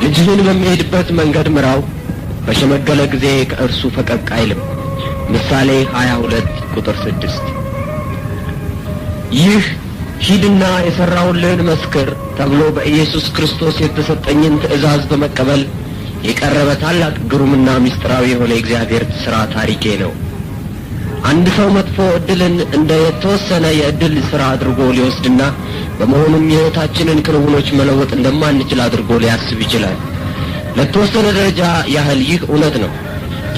ልጅህን በሚሄድበት መንገድ ምራው፣ በሸመገለ ጊዜ ከእርሱ ፈቀቅ አይልም። ምሳሌ 22 ቁጥር 6። ይህ ሂድና የሠራውልህን መስክር ተብሎ በኢየሱስ ክርስቶስ የተሰጠኝን ትእዛዝ በመቀበል የቀረበ ታላቅ ግሩምና ምስጢራዊ የሆነ የእግዚአብሔር ሥራ ታሪኬ ነው። አንድ ሰው መጥፎ ዕድልን እንደ የተወሰነ የዕድል ሥራ አድርጎ ሊወስድና በመሆኑም የሕይወታችንን ክንውኖች መለወጥ እንደማንችል አድርጎ ሊያስብ ይችላል። ለተወሰነ ደረጃ ያህል ይህ እውነት ነው።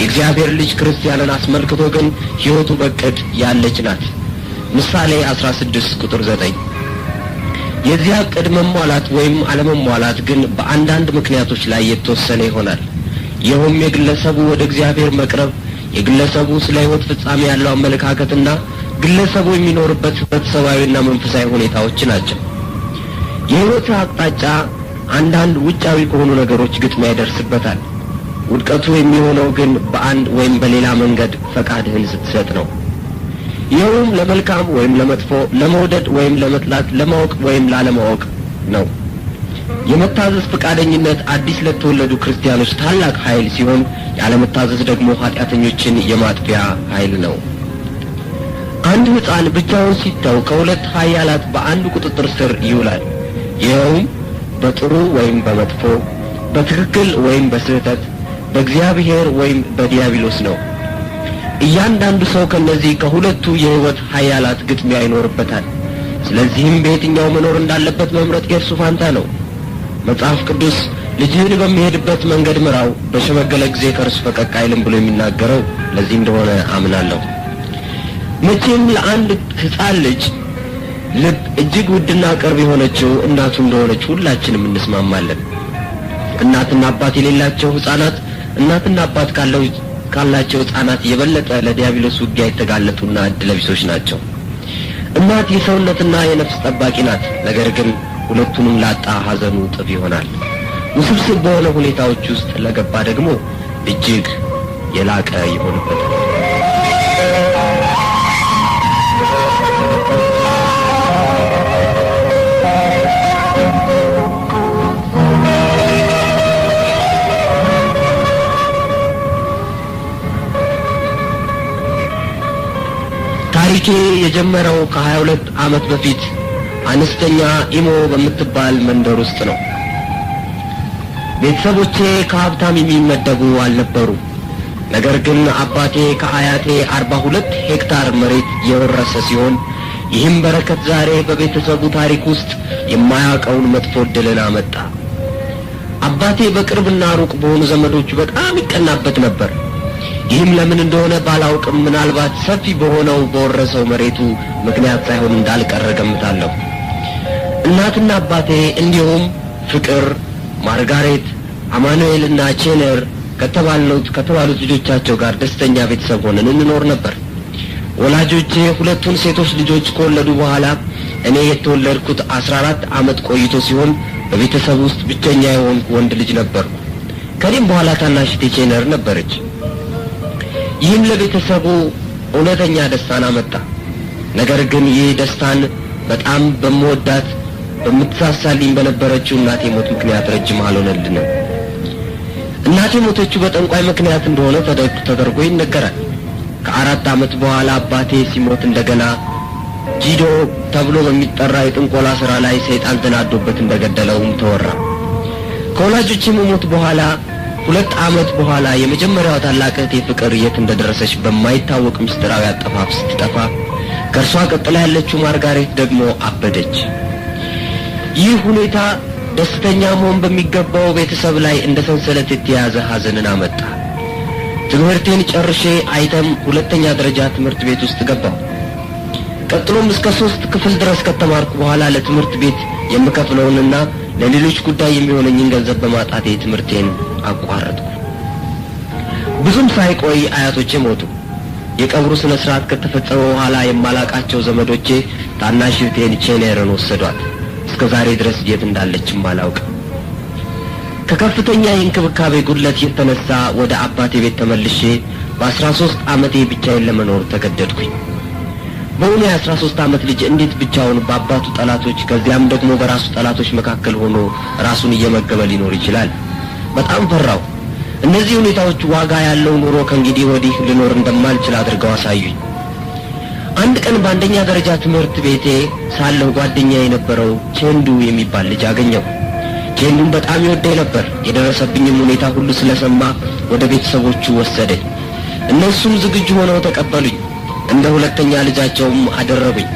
የእግዚአብሔር ልጅ ክርስቲያንን አስመልክቶ ግን ሕይወቱ በቅድ ያለች ናት። ምሳሌ 16 ቁጥር 9። የዚያ ዕቅድ መሟላት ወይም አለመሟላት ግን በአንዳንድ ምክንያቶች ላይ የተወሰነ ይሆናል። ይኸውም የግለሰቡ ወደ እግዚአብሔር መቅረብ፣ የግለሰቡ ስለ ሕይወት ፍጻሜ ያለው አመለካከትና ግለሰቡ የሚኖርበት ህብረተሰባዊና መንፈሳዊ ሁኔታዎች ናቸው። የሕይወት አቅጣጫ አንዳንድ ውጫዊ ከሆኑ ነገሮች ግጥሚያ ይደርስበታል። ውድቀቱ የሚሆነው ግን በአንድ ወይም በሌላ መንገድ ፈቃድህን ስትሰጥ ነው። ይኸውም ለመልካም ወይም ለመጥፎ፣ ለመውደድ ወይም ለመጥላት፣ ለማወቅ ወይም ላለማወቅ ነው። የመታዘዝ ፈቃደኝነት አዲስ ለተወለዱ ክርስቲያኖች ታላቅ ኃይል ሲሆን፣ ያለመታዘዝ ደግሞ ኃጢአተኞችን የማጥፊያ ኃይል ነው። አንድ ሕፃን ብቻውን ሲተው ከሁለት ኃያላት በአንዱ ቁጥጥር ስር ይውላል። ይኸውም በጥሩ ወይም በመጥፎ፣ በትክክል ወይም በስህተት፣ በእግዚአብሔር ወይም በዲያብሎስ ነው። እያንዳንዱ ሰው ከነዚህ ከሁለቱ የሕይወት ኃያላት ግጥሚያ ይኖርበታል። ስለዚህም በየትኛው መኖር እንዳለበት መምረጥ የእርሱ ፋንታ ነው። መጽሐፍ ቅዱስ ልጅህን በሚሄድበት መንገድ ምራው፣ በሸመገለ ጊዜ ከእርሱ ፈቀቅ አይልም ብሎ የሚናገረው ለዚህ እንደሆነ አምናለሁ። መቼም ለአንድ ሕፃን ልጅ ልብ እጅግ ውድና ቅርብ የሆነችው እናቱ እንደሆነች ሁላችንም እንስማማለን። እናትና አባት የሌላቸው ሕፃናት እናትና አባት ካላቸው ሕፃናት የበለጠ ለዲያብሎስ ውጊያ የተጋለጡና ዕድለቢሶች ናቸው። እናት የሰውነትና የነፍስ ጠባቂ ናት። ነገር ግን ሁለቱንም ላጣ ሐዘኑ እጥፍ ይሆናል። ውስብስብ በሆነ ሁኔታዎች ውስጥ ለገባ ደግሞ እጅግ የላቀ ይሆንበታል። ታሪኬ የጀመረው ከ22 ዓመት በፊት አነስተኛ ኢሞ በምትባል መንደር ውስጥ ነው። ቤተሰቦቼ ከሀብታም የሚመደቡ አልነበሩ። ነገር ግን አባቴ ከአያቴ 42 ሄክታር መሬት የወረሰ ሲሆን ይህም በረከት ዛሬ በቤተሰቡ ታሪክ ውስጥ የማያውቀውን መጥፎ ዕድልን አመጣ። አባቴ በቅርብና ሩቅ በሆኑ ዘመዶቹ በጣም ይቀናበት ነበር። ይህም ለምን እንደሆነ ባላውቅም ምናልባት ሰፊ በሆነው በወረሰው መሬቱ ምክንያት ሳይሆን እንዳልቀረ ገምታለሁ። እናትና አባቴ እንዲሁም ፍቅር፣ ማርጋሬት፣ አማኑኤልና ቼነር ከተባሉት ልጆቻቸው ጋር ደስተኛ ቤተሰብ ሆነን እንኖር ነበር። ወላጆቼ ሁለቱን ሴቶች ልጆች ከወለዱ በኋላ እኔ የተወለድኩት 14 ዓመት ቆይቶ ሲሆን በቤተሰብ ውስጥ ብቸኛ የሆንኩ ወንድ ልጅ ነበርኩ። ከኔም በኋላ ታናሽቴ ቼነር ነበረች። ይህም ለቤተሰቡ እውነተኛ ደስታን አመጣ። ነገር ግን ይህ ደስታን በጣም በመወዳት በምትሳሳልኝ በነበረችው እናቴ ሞት ምክንያት ረጅም አልሆነልንም። እናቴ ሞተችው በጠንቋይ ምክንያት እንደሆነ ተደርጎ ይነገራል። ከ4 ዓመት በኋላ አባቴ ሲሞት እንደገና ጂዶ ተብሎ በሚጠራ የጥንቆላ ሥራ ላይ ሰይጣን ተናዶበት እንደገደለውም ተወራ። ከወላጆቼ ሞት በኋላ 2 ዓመት በኋላ የመጀመሪያዋ ታላቅ እህቴ ፍቅር የት እንደደረሰች በማይታወቅ ምስጢራዊ አጠፋፍ ስትጠፋ፣ ከእርሷ ቀጥላ ያለችው ማርጋሬት ደግሞ አበደች። ይህ ሁኔታ ደስተኛ መሆን በሚገባው ቤተሰብ ላይ እንደ ሰንሰለት የተያዘ ሐዘንን አመጣ። ትምህርቴን ጨርሼ አይተም 2ኛ ደረጃ ትምህርት ቤት ውስጥ ገባሁ። ቀጥሎም እስከ 3 ክፍል ድረስ ከተማርኩ በኋላ ለትምህርት ቤት የምከፍለውንና ለሌሎች ጉዳይ የሚሆነኝን ገንዘብ በማጣቴ ትምህርቴን አቋረጥኩ። ብዙም ሳይቆይ አያቶቼ ሞቱ። የቀብሩ ስነ ስርዓት ከተፈጸመ በኋላ የማላቃቸው ዘመዶቼ ታናሽ እህቴን ቼነርን ወሰዷት። እስከ ዛሬ ድረስ የት እንዳለችም አላውቅም። ከከፍተኛ የእንክብካቤ ጉድለት የተነሳ ወደ አባቴ ቤት ተመልሼ በ13 ዓመቴ ብቻዬን ለመኖር ተገደድኩኝ። በእውኑ የ13 ዓመት ልጅ እንዴት ብቻውን በአባቱ ጠላቶች ከዚያም ደግሞ በራሱ ጠላቶች መካከል ሆኖ ራሱን እየመገበ ሊኖር ይችላል? በጣም ፈራሁ። እነዚህ ሁኔታዎች ዋጋ ያለው ኑሮ ከእንግዲህ ወዲህ ልኖር እንደማልችል አድርገው አሳዩኝ። አንድ ቀን በአንደኛ ደረጃ ትምህርት ቤቴ ሳለሁ ጓደኛ የነበረው ቼንዱ የሚባል ልጅ አገኘው። ቼንዱን በጣም ይወደኝ ነበር። የደረሰብኝም ሁኔታ ሁሉ ስለሰማ ወደ ቤተሰቦቹ ወሰደኝ። እነሱም ዝግጁ ሆነው ተቀበሉኝ። እንደ ሁለተኛ ልጃቸውም አደረጉኝ።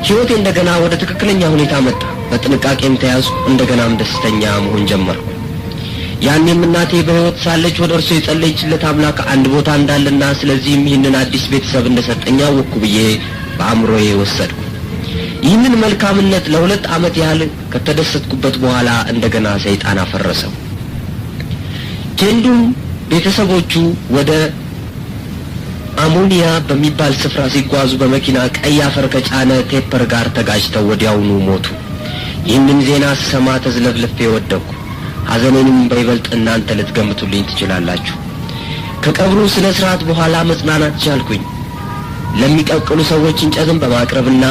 ሕይወቴ እንደገና ወደ ትክክለኛ ሁኔታ መጣ። በጥንቃቄም ተያዝኩ። እንደገናም ደስተኛ መሆን ጀመርኩ። ያኔም እናቴ በሕይወት ሳለች ወደ እርሱ የጸለየችለት አምላክ አንድ ቦታ እንዳለና ስለዚህም ይህንን አዲስ ቤተሰብ እንደሰጠኝ አወቅኩ ብዬ በአእምሮዬ ወሰድኩ። ይህንን መልካምነት ለ2 ዓመት ያህል ከተደሰትኩበት በኋላ እንደገና ሰይጣን አፈረሰው። ቼንዱም ቤተሰቦቹ ወደ አሞኒያ በሚባል ስፍራ ሲጓዙ በመኪና ቀይ አፈር ከጫነ ቴፐር ጋር ተጋጭተው ወዲያውኑ ሞቱ። ይህንን ዜና ስሰማ ተዝለፍልፌ ወደቅኩ። ሐዘኔንም በይበልጥ እናንተ ልትገምቱልኝ ትችላላችሁ። ከቀብሩ ስነ ስርዓት በኋላ መጽናናት ቻልኩኝ። ለሚቀቅሉ ሰዎች እንጨትን በማቅረብና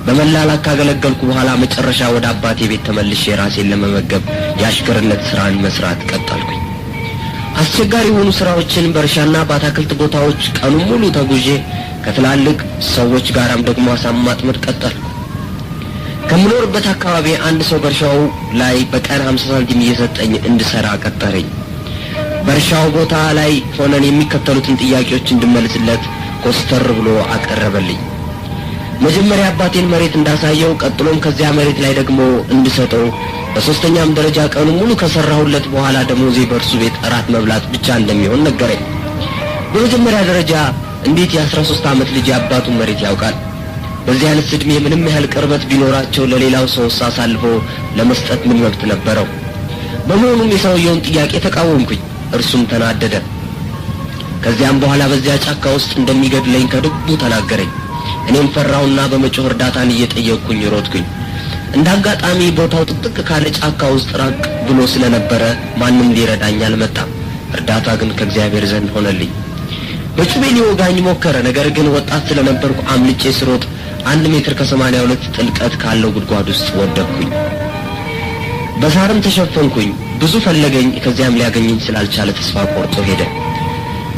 በመላላክ ካገለገልኩ በኋላ መጨረሻ ወደ አባቴ ቤት ተመልሼ ራሴን ለመመገብ የአሽከርነት ስራን መስራት ቀጠልኩኝ። አስቸጋሪ የሆኑ ስራዎችን በእርሻና በአትክልት ቦታዎች ቀኑን ሙሉ ተጉዤ ከትላልቅ ሰዎች ጋራም ደግሞ አሳ ማጥመድ ቀጠልኩ። ከምኖርበት አካባቢ አንድ ሰው በእርሻው ላይ በቀን 50 ሳንቲም እየሰጠኝ እንድሰራ ቀጠረኝ። በእርሻው ቦታ ላይ ሆነን የሚከተሉትን ጥያቄዎች እንድመልስለት ኮስተር ብሎ አቀረበልኝ። መጀመሪያ አባቴን መሬት እንዳሳየው፣ ቀጥሎም ከዚያ መሬት ላይ ደግሞ እንድሰጠው፣ በሶስተኛም ደረጃ ቀኑን ሙሉ ከሰራሁለት በኋላ ደሞዜ በእርሱ ቤት እራት መብላት ብቻ እንደሚሆን ነገረኝ። በመጀመሪያ ደረጃ እንዴት የ13 ዓመት ልጅ አባቱን መሬት ያውቃል? በዚህ አይነት ዕድሜ ምንም ያህል ቅርበት ቢኖራቸው ለሌላው ሰው አሳልፎ ለመስጠት ምን መብት ነበረው? በመሆኑም የሰውየውን ጥያቄ ተቃወምኩኝ። እርሱም ተናደደ። ከዚያም በኋላ በዚያ ጫካ ውስጥ እንደሚገድለኝ ከልቡ ተናገረኝ። እኔም ፈራውና በመጮህ እርዳታን እየጠየቅኩኝ ሮጥኩኝ። እንዳጋጣሚ ቦታው ጥቅጥቅ ካለ ጫካ ውስጥ ራቅ ብሎ ስለነበረ ማንም ሊረዳኝ አልመጣም። እርዳታ ግን ከእግዚአብሔር ዘንድ ሆነልኝ። በጩቤ ሊወጋኝ ሞከረ። ነገር ግን ወጣት ስለነበርኩ አምልጬ ስሮጥ 1 ሜትር ከ82 ጥልቀት ካለው ጉድጓድ ውስጥ ወደቅኩኝ። በሳርም ተሸፈንኩኝ። ብዙ ፈለገኝ። ከዚያም ሊያገኘኝ ስላልቻለ ተስፋ ቆርጦ ሄደ።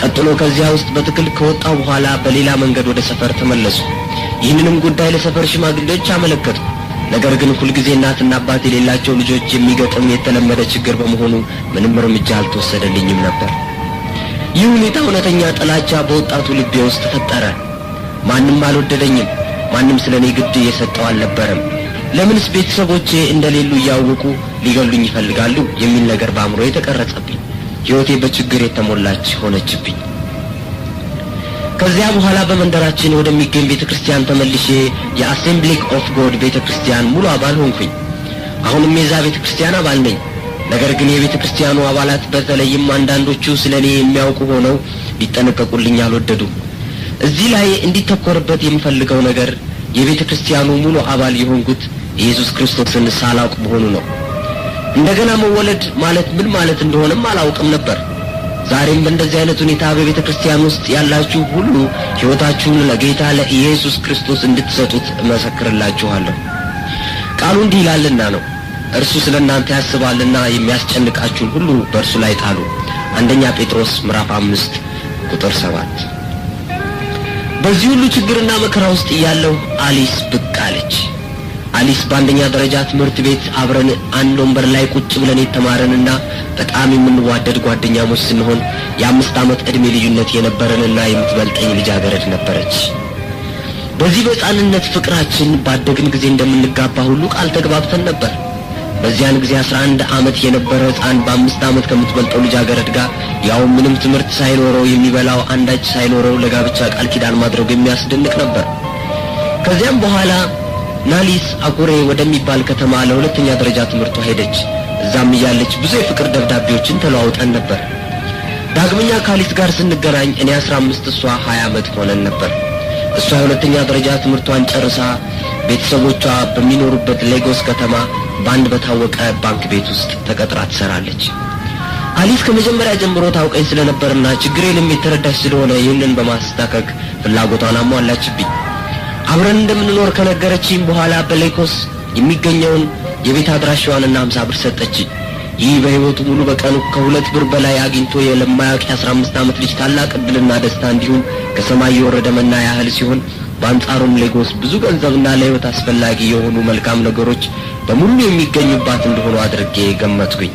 ቀጥሎ ከዚያ ውስጥ በትክክል ከወጣው በኋላ በሌላ መንገድ ወደ ሰፈር ተመለሱ። ይህንንም ጉዳይ ለሰፈር ሽማግሌዎች አመለከቱ። ነገር ግን ሁልጊዜ እናትና አባት የሌላቸው ልጆች የሚገጥም የተለመደ ችግር በመሆኑ ምንም እርምጃ አልተወሰደልኝም ነበር። ይህ ሁኔታ እውነተኛ ጥላቻ በወጣቱ ልቤ ውስጥ ተፈጠረ። ማንም አልወደደኝም። ማንም ስለኔ ግድ የሰጠው አልነበረም። ለምንስ ቤተሰቦቼ እንደሌሉ እያወቁ ሊገሉኝ ይፈልጋሉ የሚል ነገር በአእምሮዬ ተቀረጸብኝ። ሕይወቴ በችግር የተሞላች ሆነችብኝ። ከዚያ በኋላ በመንደራችን ወደሚገኝ ቤተክርስቲያን ተመልሼ የአሴምብሊ ኦፍ ጎድ ቤተክርስቲያን ሙሉ አባል ሆንኩኝ። አሁንም የዛ ቤተክርስቲያን አባል ነኝ። ነገር ግን የቤተክርስቲያኑ አባላት በተለይም አንዳንዶቹ ስለኔ የሚያውቁ ሆነው ሊጠነቀቁልኝ አልወደዱም። እዚህ ላይ እንዲተኮርበት የምፈልገው ነገር የቤተክርስቲያኑ ሙሉ አባል የሆንኩት ኢየሱስ ክርስቶስን ሳላውቅ መሆኑ ነው። እንደገና መወለድ ማለት ምን ማለት እንደሆነም አላውቅም ነበር። ዛሬም በእንደዚህ አይነት ሁኔታ በቤተክርስቲያን ውስጥ ያላችሁ ሁሉ ሕይወታችሁን ለጌታ ለኢየሱስ ክርስቶስ እንድትሰጡት እመሰክርላችኋለሁ። ቃሉ እንዲህ ይላልና ነው፣ እርሱ ስለእናንተ ያስባልና የሚያስጨንቃችሁን ሁሉ በእርሱ ላይ ጣሉ። አንደኛ ጴጥሮስ ምዕራፍ 5 ቁጥር 7። በዚህ ሁሉ ችግርና መከራ ውስጥ እያለሁ አሊስ ብቅ አለች። አሊስ በአንደኛ ደረጃ ትምህርት ቤት አብረን አንድ ወንበር ላይ ቁጭ ብለን የተማረንና በጣም የምንዋደድ ጓደኛሞች ስንሆን የ5 ዓመት ዕድሜ ልዩነት የነበረንና የምትበልጠኝ ልጃገረድ ነበረች። በዚህ በሕፃንነት ፍቅራችን ባደግን ጊዜ እንደምንጋባ ሁሉ ቃል ተግባብተን ነበር። በዚያን ጊዜ 11 ዓመት የነበረ ሕፃን በ5 ዓመት ከምትበልጠው ልጃገረድ ጋር ያው ምንም ትምህርት ሳይኖረው የሚበላው አንዳች ሳይኖረው ለጋብቻ ቃል ኪዳን ማድረግ የሚያስደንቅ ነበር። ከዚያም በኋላ ናሊስ አኩሬ ወደሚባል ከተማ ለሁለተኛ ደረጃ ትምህርቷ ሄደች። እዛም እያለች ብዙ የፍቅር ደብዳቤዎችን ተለዋውጠን ነበር። ዳግመኛ ካሊስ ጋር ስንገናኝ እኔ 15 እሷ 20 ዓመት ሆነን ነበር። እሷ የሁለተኛ ደረጃ ትምህርቷን ጨርሳ ቤተሰቦቿ በሚኖሩበት ሌጎስ ከተማ በአንድ በታወቀ ባንክ ቤት ውስጥ ተቀጥራ ትሰራለች። አሊስ ከመጀመሪያ ጀምሮ ታውቀኝ ስለነበርና ችግሬንም የተረዳች ስለሆነ ይህንን በማስተካከል ፍላጎቷን አሟላችብኝ። አብረን እንደምንኖር ከነገረችኝ በኋላ በሌጎስ የሚገኘውን የቤት አድራሻዋንና 50 ብር ሰጠችኝ። ይህ በህይወቱ ሙሉ በቀኑ ከ2 ብር በላይ አግኝቶ የለማያውቅ 15 ዓመት ልጅ ታላቅ ዕድልና ደስታ እንዲሁም ከሰማይ የወረደ መና ያህል ሲሆን በአንጻሩም ሌጎስ ብዙ ገንዘብና ለህይወት አስፈላጊ የሆኑ መልካም ነገሮች በሙሉ የሚገኙባት እንደሆነ አድርጌ ገመትኩኝ።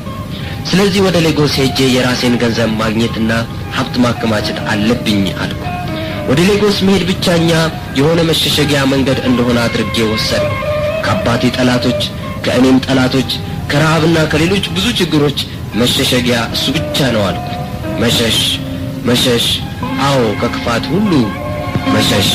ስለዚህ ወደ ሌጎስ ሄጄ የራሴን ገንዘብ ማግኘትና ሀብት ማከማቸት አለብኝ አልኩ። ወደ ሌጎስ መሄድ ብቻኛ የሆነ መሸሸጊያ መንገድ እንደሆነ አድርጌ ወሰድኩ። ከአባቴ ጠላቶች፣ ከእኔም ጠላቶች፣ ከረሃብና ከሌሎች ብዙ ችግሮች መሸሸጊያ እሱ ብቻ ነው አልኩ። መሸሽ፣ አዎ ከክፋት ሁሉ መሸሽ።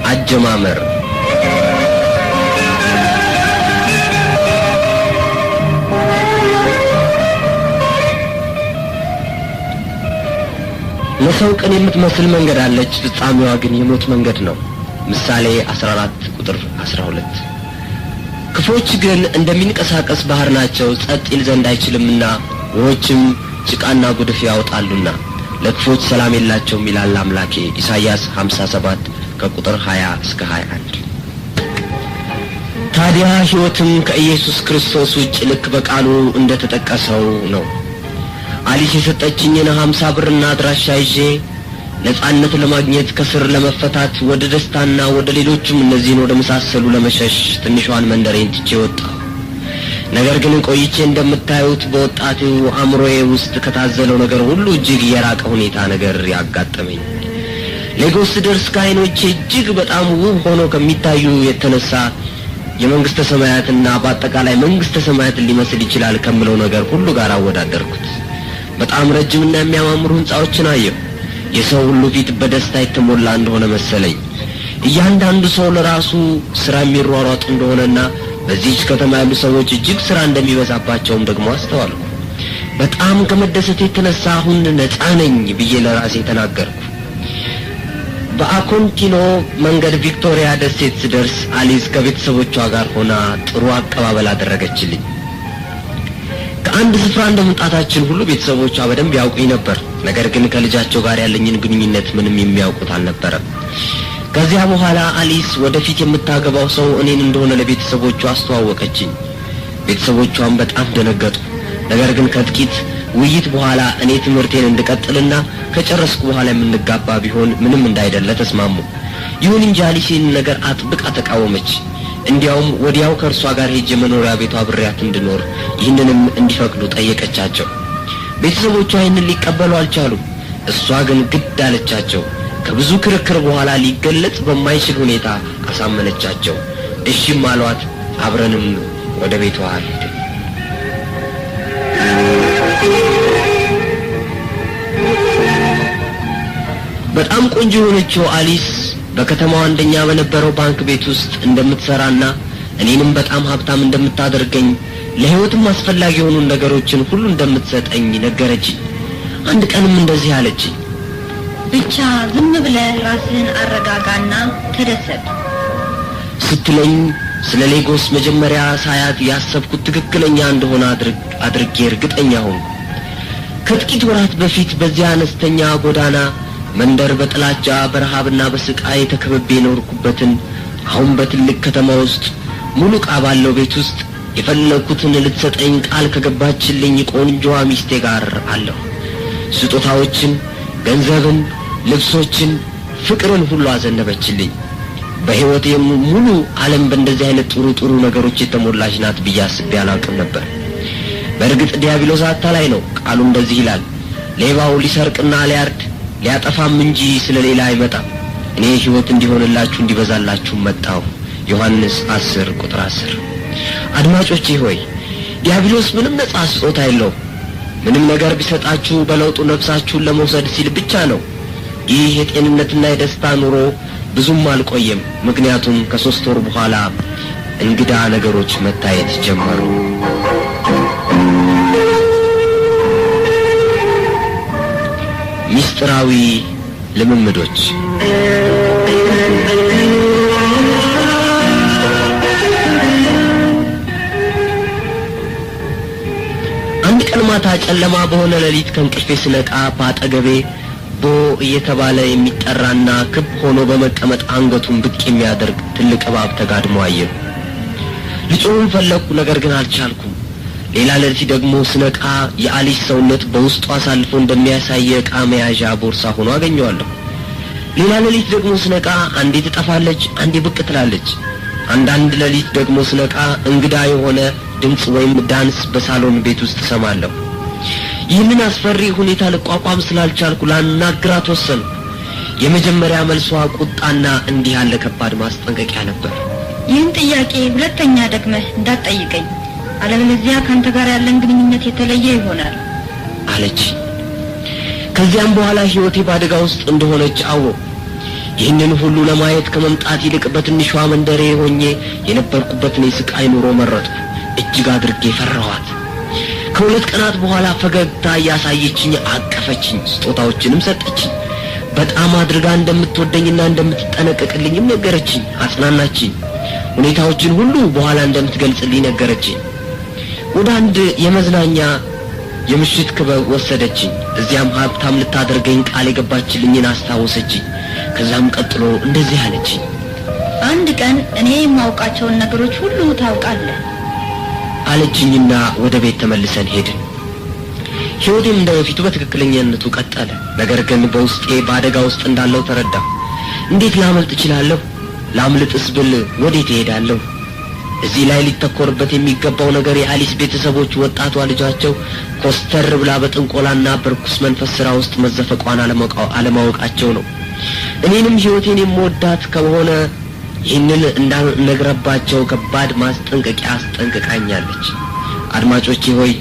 አጀማመር ለሰው ቀን የምትመስል መንገድ አለች፣ ፍጻሜዋ ግን የሞት መንገድ ነው። ምሳሌ 14 ቁጥር 12። ክፎች ግን እንደሚንቀሳቀስ ባህር ናቸው፣ ጸጥ ይል ዘንድ አይችልምና ውኆችም ጭቃና ጉድፍ ያወጣሉና ለክፎች ሰላም የላቸውም ይላል አምላኬ። ኢሳይያስ 57 ከቁጥር 20 እስከ 21። ታዲያ ሕይወትም ከኢየሱስ ክርስቶስ ውጭ ልክ በቃሉ እንደተጠቀሰው ነው። አሊስ የሰጠችኝን 50 ብርና አድራሻ ይዤ ነጻነት ለማግኘት ከስር ለመፈታት ወደ ደስታና ወደ ሌሎችም እነዚህን ወደ መሳሰሉ ለመሸሽ ትንሿን መንደሬን ትቼ ወጣሁ። ነገር ግን ቆይቼ እንደምታዩት በወጣቴው አእምሮዬ ውስጥ ከታዘለው ነገር ሁሉ እጅግ የራቀ ሁኔታ ነገር ያጋጠመኝ። ሌጎስ ደርስ ከዓይኖቼ እጅግ በጣም ውብ ሆኖ ከሚታዩ የተነሳ የመንግስተ ሰማያትና በአጠቃላይ መንግስተ ሰማያትን ሊመስል ይችላል ከምለው ነገር ሁሉ ጋር አወዳደርኩት። በጣም ረጅምና የሚያማምሩ ህንጻዎችን አየሁ። የሰው ሁሉ ፊት በደስታ የተሞላ እንደሆነ መሰለኝ። እያንዳንዱ ሰው ለራሱ ስራ የሚሯሯጥ እንደሆነና በዚህች ከተማ ያሉ ሰዎች እጅግ ስራ እንደሚበዛባቸውም ደግሞ አስተዋልኩ። በጣም ከመደሰት የተነሳ አሁን ነፃ ነኝ ብዬ ለራሴ ተናገርኩ። በአኮንቲኖ መንገድ ቪክቶሪያ ደሴት ስደርስ አሊስ ከቤተሰቦቿ ጋር ሆና ጥሩ አቀባበል አደረገችልኝ። ከአንድ ስፍራ እንደመምጣታችን ሁሉ ቤተሰቦቿ በደንብ ያውቁኝ ነበር። ነገር ግን ከልጃቸው ጋር ያለኝን ግንኙነት ምንም የሚያውቁት አልነበረም። ከዚያ በኋላ አሊስ ወደፊት የምታገባው ሰው እኔን እንደሆነ ለቤተሰቦቿ አስተዋወቀችኝ። ቤተሰቦቿም በጣም ደነገጡ። ነገር ግን ከጥቂት ውይይት በኋላ እኔ ትምህርቴን እንድቀጥልና ከጨረስኩ በኋላ የምንጋባ ቢሆን ምንም እንዳይደለ ተስማሙ። ይሁን እንጂ አሊስን ነገር አጥብቃ ተቃወመች። እንዲያውም ወዲያው ከእርሷ ጋር ሄጄ መኖሪያ ቤቷ ብሬያት እንድኖር ይህንንም እንዲፈቅዱ ጠየቀቻቸው። ቤተሰቦቿ ይህንን ሊቀበሉ አልቻሉም። እሷ ግን ግድ አለቻቸው። ከብዙ ክርክር በኋላ ሊገለጽ በማይችል ሁኔታ አሳመነቻቸው። እሺም አሏት። አብረንም ወደ ቤቷ ሄድን። በጣም ቆንጆ የሆነችው አሊስ በከተማው አንደኛ በነበረው ባንክ ቤት ውስጥ እንደምትሰራና እኔንም በጣም ሀብታም እንደምታደርገኝ ለህይወትም አስፈላጊ የሆኑ ነገሮችን ሁሉ እንደምትሰጠኝ ነገረችኝ። አንድ ቀንም እንደዚህ አለችኝ፣ ብቻ ዝም ብለህ ራስህን አረጋጋና ተደሰት ስትለኝ ስለ ሌጎስ መጀመሪያ ሳያት ያሰብኩት ትክክለኛ እንደሆነ አድርጌ እርግጠኛ ሆንኩ። ከጥቂት ወራት በፊት በዚያ አነስተኛ ጎዳና መንደር በጥላቻ በረሃብና በስቃይ ተከብቤ ኖርኩበትን አሁን በትልቅ ከተማ ውስጥ ሙሉ ዕቃ ባለው ቤት ውስጥ የፈለኩትን ልትሰጠኝ ቃል ከገባችልኝ ቆንጆዋ ሚስቴ ጋር አለሁ። ስጦታዎችን፣ ገንዘብን፣ ልብሶችን፣ ፍቅርን ሁሉ አዘነበችልኝ። በህይወቴ ሙሉ ዓለም በእንደዚህ አይነት ጥሩ ነገሮች የተሞላች ናት ብዬ አስቤ አላውቅም ነበር። በእርግጥ ዲያብሎስ አታላይ ነው። ቃሉ እንደዚህ ይላል፣ ሌባው ሊሰርቅና ሊያርድ ሊያጠፋም እንጂ ስለሌላ አይመጣም። እኔ ህይወት እንዲሆንላችሁ እንዲበዛላችሁ መጣሁ። ዮሐንስ 10 ቁጥር 10። አድማጮቼ ሆይ ዲያብሎስ ምንም ነጻ ስጦታ የለውም። ምንም ነገር ቢሰጣችሁ በለውጡ ነፍሳችሁን ለመውሰድ ሲል ብቻ ነው። ይህ የጤንነትና የደስታ ኑሮ ብዙም አልቆየም። ምክንያቱም ከ3 ወር በኋላ እንግዳ ነገሮች መታየት ጀመሩ። ሚስጥራዊ ልምምዶች። አንድ ቀን ማታ ጨለማ በሆነ ሌሊት ከእንቅልፌ ስነቃ በአጠገቤ ቦ እየተባለ የሚጠራና ክብ ሆኖ በመቀመጥ አንገቱን ብቅ የሚያደርግ ትልቅ እባብ ተጋድሞ አየሁ። ልጮህም ፈለኩ፣ ነገር ግን አልቻልኩም። ሌላ ሌሊት ደግሞ ስነቃ የአሊስ ሰውነት በውስጡ አሳልፎ እንደሚያሳይ ዕቃ መያዣ ቦርሳ ሆኖ አገኘዋለሁ። ሌላ ሌሊት ደግሞ ስነቃ አንዴ ትጠፋለች፣ አንዴ ብቅ ትላለች። አንዳንድ ሌሊት ደግሞ ስነቃ እንግዳ የሆነ ድምጽ ወይም ዳንስ በሳሎን ቤት ውስጥ ሰማለሁ። ይህንን አስፈሪ ሁኔታ ልቋቋም ስላልቻልኩ ላናግራት ወሰንኩ። የመጀመሪያ መልሷ ቁጣና እንዲህ ያለ ከባድ ማስጠንቀቂያ ነበር። ይህን ጥያቄ ሁለተኛ ደግመህ እንዳትጠይቀኝ፣ አለበለዚያ ካንተ ጋር ያለን ግንኙነት የተለየ ይሆናል አለች። ከዚያም በኋላ ሕይወቴ በአደጋ ውስጥ እንደሆነች አወቅሁ። ይህንን ሁሉ ለማየት ከመምጣት ይልቅ በትንሿ መንደሬ ሆኜ የነበርኩበትን የስቃይ ኑሮ መረጥኩ። እጅግ አድርጌ ፈራኋት። ከሁለት ቀናት በኋላ ፈገግታ እያሳየችኝ አቀፈችኝ፣ ስጦታዎችንም ሰጠችኝ። በጣም አድርጋ እንደምትወደኝና እንደምትጠነቀቅልኝም ነገረችኝ፣ አጽናናችኝ። ሁኔታዎችን ሁሉ በኋላ እንደምትገልጽልኝ ነገረችኝ። ወደ አንድ የመዝናኛ የምሽት ክበብ ወሰደችኝ። እዚያም ሀብታም ልታደርገኝ ቃል የገባችልኝን አስታወሰችኝ። ከዛም ቀጥሎ እንደዚህ አለችኝ። አንድ ቀን እኔ የማውቃቸውን ነገሮች ሁሉ ታውቃለህ አለችኝና ወደ ቤት ተመልሰን ሄድን። ሕይወቴም እንደበፊቱ በትክክለኛነቱ ቀጠለ። ነገር ግን በውስጤ በአደጋ ውስጥ እንዳለው ተረዳሁ። እንዴት ላመልጥ እችላለሁ? ላምልጥስ ብል ወዴት እሄዳለሁ? እዚህ ላይ ሊተኮርበት የሚገባው ነገር የአሊስ ቤተሰቦች ወጣቷ ልጃቸው ኮስተር ብላ በጥንቆላና በርኩስ መንፈስ ሥራ ውስጥ መዘፈቋን አለማወቃቸው ነው። እኔንም ሕይወቴን የምወዳት ከሆነ ይህንን እንዳልነግረባቸው ከባድ ማስጠንቀቂያ አስጠንቅቃኛለች። አድማጮቼ ሆይ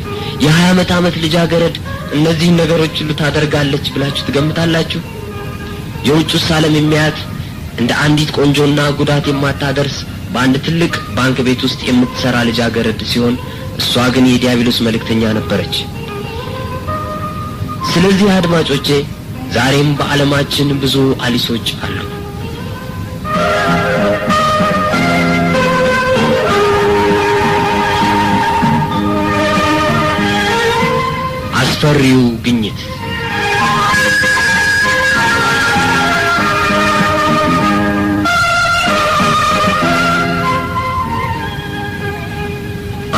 የ20 ዓመት ልጃገረድ እነዚህን ነገሮች ሁሉ ታደርጋለች ብላችሁ ትገምታላችሁ? የውጭው ዓለም የሚያያት እንደ አንዲት ቆንጆና ጉዳት የማታደርስ በአንድ ትልቅ ባንክ ቤት ውስጥ የምትሰራ ልጃገረድ ሲሆን እሷ ግን የዲያብሎስ መልእክተኛ ነበረች። ስለዚህ አድማጮቼ ዛሬም በዓለማችን ብዙ አሊሶች አሉ። አስፈሪው ግኝት።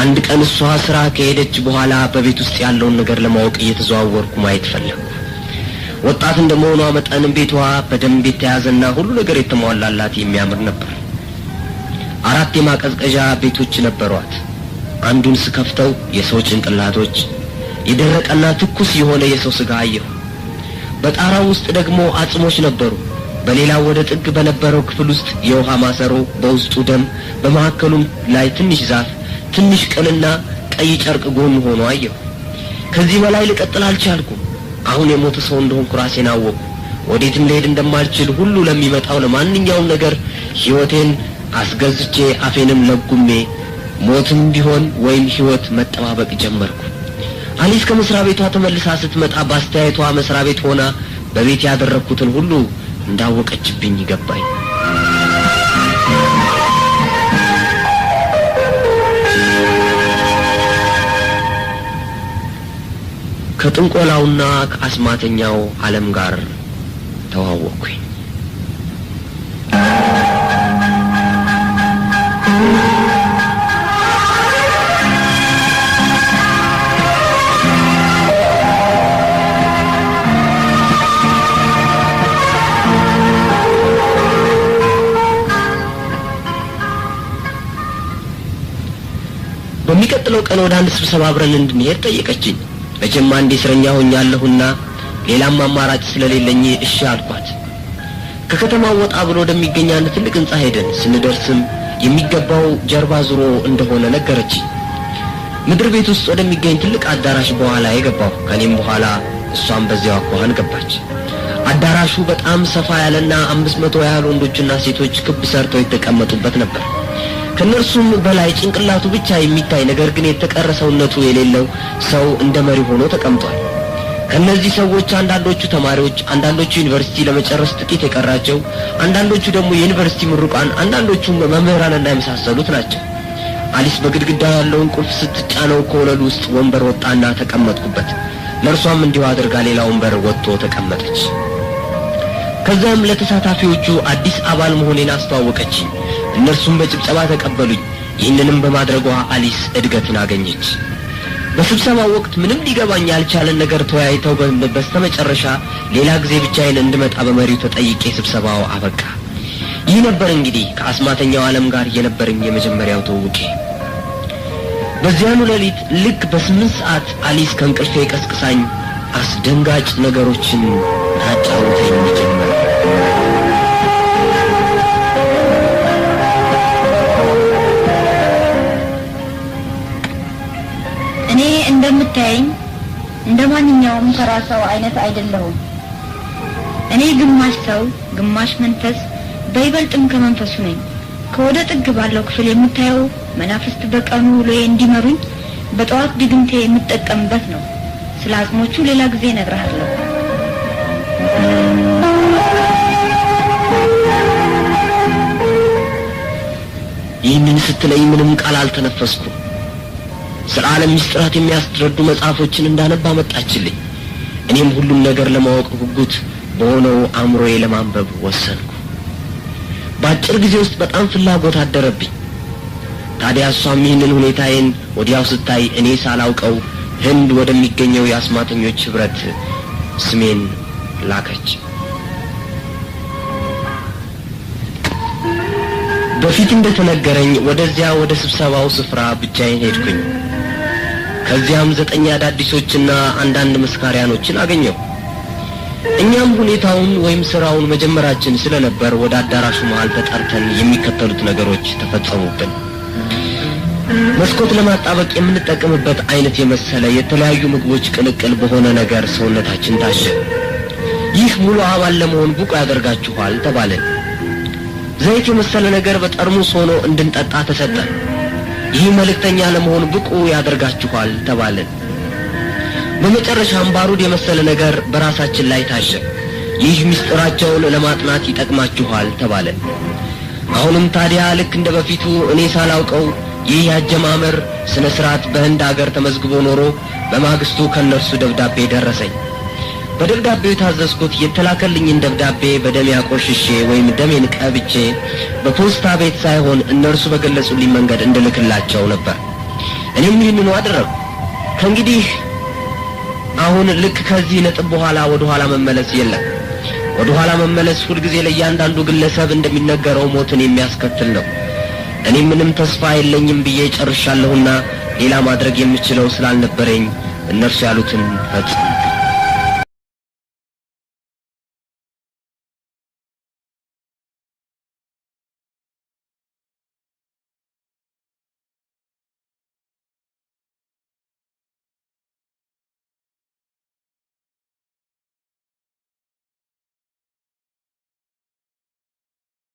አንድ ቀን እሷ ስራ ከሄደች በኋላ በቤት ውስጥ ያለውን ነገር ለማወቅ እየተዘዋወርኩ ማየት ፈለግኩ። ወጣት እንደመሆኗ መጠን ቤቷ በደንብ የተያዘና ሁሉ ነገር የተሟላላት የሚያምር ነበር። 4 የማቀዝቀዣ ቤቶች ነበሯት። አንዱን ስከፍተው የሰው ጭንቅላቶች፣ የደረቀና ትኩስ የሆነ የሰው ስጋ አየሁ። በጣራው ውስጥ ደግሞ አጽሞች ነበሩ። በሌላው ወደ ጥግ በነበረው ክፍል ውስጥ የውሃ ማሰሮ፣ በውስጡ ደም፣ በመካከሉም ላይ ትንሽ ዛፍ፣ ትንሽ ቅልና ቀይ ጨርቅ ጎን ሆኖ አየሁ። ከዚህ በላይ ልቀጥል አልቻልኩም። አሁን የሞተ ሰው እንደሆንኩ ራሴን አወቅኩ። ወዴትም ልሄድ እንደማልችል ሁሉ ለሚመጣው ለማንኛውም ነገር ሕይወቴን አስገዝቼ አፌንም ለጉሜ ሞትም ቢሆን ወይም ሕይወት መጠባበቅ ጀመርኩ። አሊስ ከመስሪያ ቤቷ ተመልሳ ስትመጣ በአስተያየቷ መስሪያ ቤት ሆና በቤት ያደረኩትን ሁሉ እንዳወቀችብኝ ገባኝ። ከጥንቆላውና ከአስማተኛው ዓለም ጋር ተዋወቅኩኝ። በሚቀጥለው ቀን ወደ አንድ ስብሰባ አብረን እንድንሄድ ጠየቀችኝ። መቼም አንድ እስረኛ ሆኛለሁና ሌላም አማራጭ ስለሌለኝ እሺ አልኳት። ከከተማው ወጣ ብሎ ወደሚገኝ አንድ ትልቅ ሕንጻ ሄደን ስንደርስም የሚገባው ጀርባ ዙሮ እንደሆነ ነገረችኝ። ምድር ቤት ውስጥ ወደሚገኝ ትልቅ አዳራሽ በኋላ የገባሁ። ከኔም በኋላ እሷም በዚያው አኳኋን ገባች። አዳራሹ በጣም ሰፋ ያለና 500 ያህል ወንዶችና ሴቶች ክብ ሰርተው የተቀመጡበት ነበር። ከነርሱም በላይ ጭንቅላቱ ብቻ የሚታይ ነገር ግን የተቀረ ሰውነቱ የሌለው ሰው እንደ መሪ ሆኖ ተቀምጧል። ከነዚህ ሰዎች አንዳንዶቹ ተማሪዎች፣ አንዳንዶቹ ዩኒቨርሲቲ ለመጨረስ ጥቂት የቀራቸው፣ አንዳንዶቹ ደግሞ የዩኒቨርሲቲ ምሩቃን፣ አንዳንዶቹም መምህራንና የመሳሰሉት ናቸው። አሊስ በግድግዳ ያለውን ቁልፍ ስትጫነው ከወለሉ ውስጥ ወንበር ወጣና ተቀመጥኩበት። ለእርሷም እንዲሁ አድርጋ ሌላ ወንበር ወጥቶ ተቀመጠች። ከዛም ለተሳታፊዎቹ አዲስ አባል መሆኔን አስተዋወቀችኝ። እነርሱም በጭብጨባ ተቀበሉኝ። ይህንንም በማድረጓ አሊስ እድገትን አገኘች። በስብሰባው ወቅት ምንም ሊገባኝ ያልቻለን ነገር ተወያይተው በስተመጨረሻ ሌላ ጊዜ ብቻዬን እንድመጣ በመሪው ተጠይቄ ስብሰባው አበቃ። ይህ ነበር እንግዲህ ከአስማተኛው ዓለም ጋር የነበረኝ የመጀመሪያው ትውውቄ። በዚያኑ ሌሊት ልክ በ8 ሰዓት አሊስ ከእንቅልፌ ቀስቅሳኝ አስደንጋጭ ነገሮችን ታጫውተኝ ጀመር። እኔ እንደምታየኝ እንደማንኛውም ተራ ሰው አይነት አይደለሁም። እኔ ግማሽ ሰው ግማሽ መንፈስ፣ በይበልጥም ከመንፈሱ ነኝ። ከወደ ጥግ ባለው ክፍል የምታየው መናፍስት በቀኑ ውሎዬ እንዲመሩኝ በጠዋት ድግምቴ የምጠቀምበት ነው። ስለ አጽሞቹ ሌላ ጊዜ እነግርሃለሁ። ይህንን ስትለኝ ምንም ቃል አልተነፈስኩም። ስለ ዓለም ምስጢራት የሚያስረዱ መጽሐፎችን እንዳነባ መጣችልኝ። እኔም ሁሉም ነገር ለማወቅ ጉጉት በሆነው አእምሮዬ ለማንበብ ወሰንኩ። በአጭር ጊዜ ውስጥ በጣም ፍላጎት አደረብኝ። ታዲያ እሷም ይህንን ሁኔታዬን ወዲያው ስታይ እኔ ሳላውቀው ህንድ ወደሚገኘው የአስማተኞች ህብረት ስሜን ላከች። በፊት እንደተነገረኝ ወደዚያ ወደ ስብሰባው ስፍራ ብቻዬን ሄድኩኝ። ከዚያም 9 አዳዲሶችና አንዳንድ መስካሪያኖችን አገኘሁ። እኛም ሁኔታውን ወይም ስራውን መጀመራችን ስለነበር ወደ አዳራሹ መሃል ተጠርተን የሚከተሉት ነገሮች ተፈጸሙብን። መስኮት ለማጣበቅ የምንጠቀምበት አይነት የመሰለ የተለያዩ ምግቦች ቅልቅል በሆነ ነገር ሰውነታችን ታሸ። ይህ ሙሉ አባል ለመሆን ብቁ ያደርጋችኋል ተባለን። ዘይት የመሰለ ነገር በጠርሙስ ሆኖ እንድንጠጣ ተሰጠን። ይህ መልእክተኛ ለመሆን ብቁ ያደርጋችኋል ተባለን። በመጨረሻም ባሩድ የመሰለ ነገር በራሳችን ላይ ታሸ። ይህ ምስጢራቸውን ለማጥናት ይጠቅማችኋል ተባለን። አሁንም ታዲያ ልክ እንደ በፊቱ እኔ ሳላውቀው ይህ ያጀማመር ስነ ስርዓት በህንድ ሀገር ተመዝግቦ ኖሮ በማግስቱ ከነርሱ ደብዳቤ ደረሰኝ። በደብዳቤው ታዘዝኩት የተላከልኝን ደብዳቤ በደም ያቆሽሼ ወይም ደሜን ቀብቼ በፖስታ ቤት ሳይሆን እነርሱ በገለጹልኝ መንገድ እንድልክላቸው ነበር። እኔም ይህንኑ አደረግኩ። ከእንግዲህ አሁን ልክ ከዚህ ነጥብ በኋላ ወደ ኋላ መመለስ የለም። ወደ ኋላ መመለስ ሁልጊዜ ለእያንዳንዱ ግለሰብ እንደሚነገረው ሞትን የሚያስከትል ነው። እኔ ምንም ተስፋ የለኝም ብዬ ጨርሻለሁና ሌላ ማድረግ የምችለው ስላልነበረኝ እነርሱ ያሉትን ፈጽም